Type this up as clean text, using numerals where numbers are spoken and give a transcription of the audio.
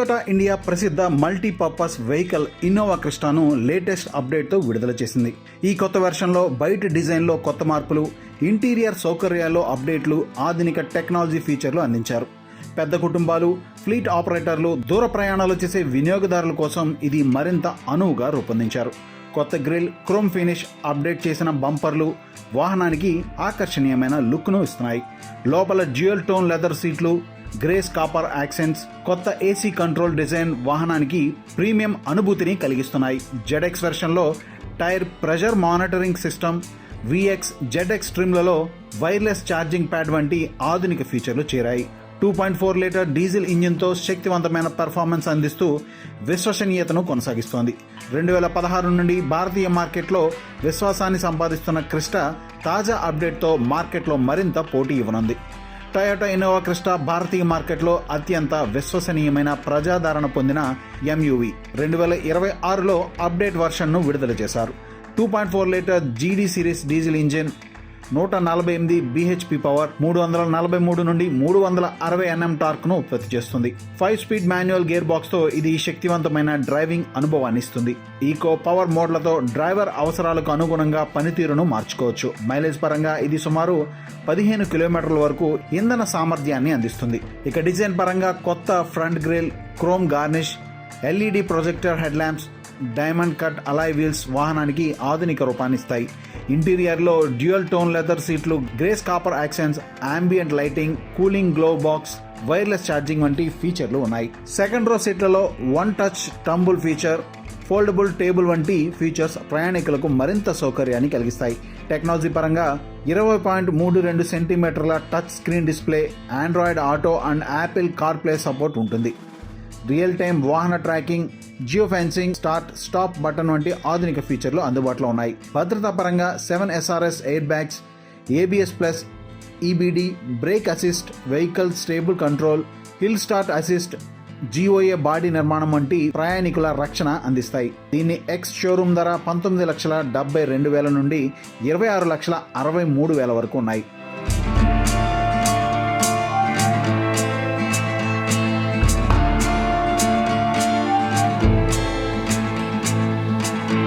Toyota India ప్రసిద్ధ multipurpose vehicle Innova క్రిస్టాను latest అప్డేట్తో విడుదల చేసింది. ఈ కొత్త వెర్షన్లో బయట డిజైన్లో కొత్త మార్పులు, ఇంటీరియర్ సౌకర్యాల్లో అప్డేట్లు, ఆధునిక టెక్నాలజీ ఫీచర్లు అందించారు. పెద్ద కుటుంబాలు, ఫ్లీట్ ఆపరేటర్లు, దూర ప్రయాణాలు చేసే వినియోగదారుల కోసం ఇది మరింత అనువుగా రూపొందించారు. కొత్త గ్రిల్, క్రోమ్ ఫినిష్, అప్డేట్ చేసిన బంపర్లు వాహనానికి ఆకర్షణీయమైన లుక్ను ఇస్తున్నాయి. లోపల డ్యూయల్ టోన్ లెదర్ సీట్లు, గ్రేస్ కాపర్ యాక్సెంట్స్, కొత్త ఏసీ కంట్రోల్ డిజైన్ వాహనానికి ప్రీమియం అనుభూతిని కలిగిస్తున్నాయి. ZX వెర్షన్లో tyre pressure monitoring system, VX, ZX ట్రిమ్లలో వైర్లెస్ ఛార్జింగ్ ప్యాడ్ వంటి ఆధునిక ఫీచర్లు చేరాయి. 2.4 లీటర్ డీజిల్ ఇంజిన్తో శక్తివంతమైన పెర్ఫార్మెన్స్ అందిస్తూ విశ్వసనీయతను కొనసాగిస్తోంది. 2016 నుండి భారతీయ మార్కెట్లో విశ్వాసాన్ని సంపాదిస్తున్న క్రిస్టా తాజా అప్డేట్తో మార్కెట్లో మరింత పోటీ ఇవ్వనుంది. టొయోటా ఇన్నోవా క్రిస్టా భారతీయ మార్కెట్లో అత్యంత విశ్వసనీయమైన ప్రజాదరణ పొందిన MUV. 2026లో అప్డేట్ వర్షన్ను విడుదల చేశారు. 2.4 litre GD series diesel engine, 148 bhp power, 343 నుండి 360 Nm టార్క్ను ఉత్పత్తి చేస్తుంది. 5 స్పీడ్ మాన్యువల్ గేర్ బాక్స్తో ఇది శక్తివంతమైన డ్రైవింగ్ అనుభవాన్ని ఇస్తుంది. ఈకో పవర్ మోడ్లతో డ్రైవర్ అవసరాలకు అనుగుణంగా పనితీరును మార్చుకోవచ్చు. మైలేజ్ పరంగా ఇది సుమారు 15 కిలోమీటర్ల వరకు ఇంధన సామర్థ్యాన్ని అందిస్తుంది. ఇక డిజైన్ పరంగా కొత్త front grille, chrome garnish, LED projector head lamps, diamond cut alloy wheels వాహనానికి ఆధునిక రూపాన్నిస్తాయి. ఇంటీరియర్లో డ్యూయల్ టోన్ లెదర్ సీట్లు, grace copper accents, ambient lighting, cooling glove box, wireless charging వంటి ఫీచర్లు ఉన్నాయి. సెకండ్ రో సీట్లలో one touch tumble feature, foldable table వంటి ఫీచర్స్ ప్రయాణికులకు మరింత సౌకర్యాన్ని కలిగిస్తాయి. టెక్నాలజీ పరంగా 20.32 సెంటీమీటర్ల touch screen display, Android auto and Apple CarPlay support ఉంటుంది. రియల్ టైమ్ వాహన tracking, geo fencing, start stop button వంటి ఆధునిక ఫీచర్లు అందుబాటులో ఉన్నాయి. భద్రతా పరంగా 7 SRS air bags, ABS+, EBD, break assist, vehicle stable control, hill start assist, GOA body నిర్మాణం వంటి ప్రయాణికుల రక్షణ అందిస్తాయి. దీన్ని ఎక్స్ షోరూమ్ ధర 19,72,000 నుండి 26,63,000 వరకు ఉన్నాయి.